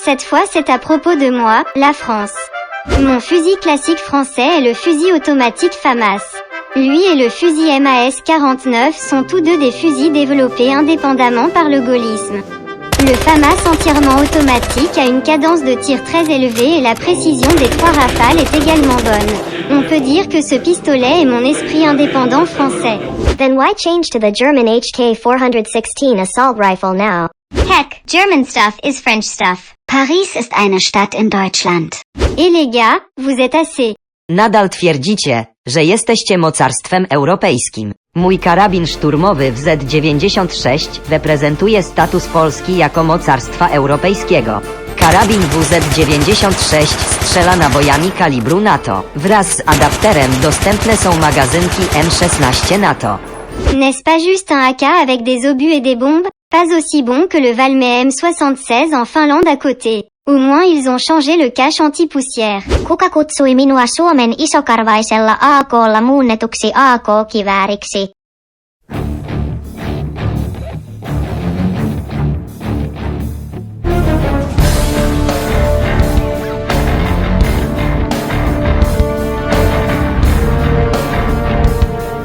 Cette fois c'est à propos de moi, la France. Mon fusil classique français est le fusil automatique FAMAS. Lui et le fusil MAS-49 sont tous deux des fusils développés indépendamment par le gaullisme. Le FAMAS entièrement automatique a une cadence de tir très élevée et la précision des 3 rafales est également bonne. On peut dire que ce pistolet est mon esprit indépendant français. Then why change to the German HK416 assault rifle now? Heck, German stuff is French stuff. Paris ist eine Stadt in Deutschland. Et les gars, vous êtes assez. Nadal twierdzicie, że jesteście mocarstwem europejskim. Mój karabin szturmowy w Z96 reprezentuje status Polski jako mocarstwa europejskiego. Karabin WZ96 strzela nabojami kalibru NATO. Wraz z adapterem dostępne są magazynki M16 NATO. N'est-ce pas juste un AK avec des obus et des bombes? Pas aussi bon que le Valmet M76 en Finlande à côté. Au moins ils ont changé le cache anti-poussière. Kuka kutsui minua Suomen isokarvaisella AK:lla muunnetuksi AK-kivääriksi?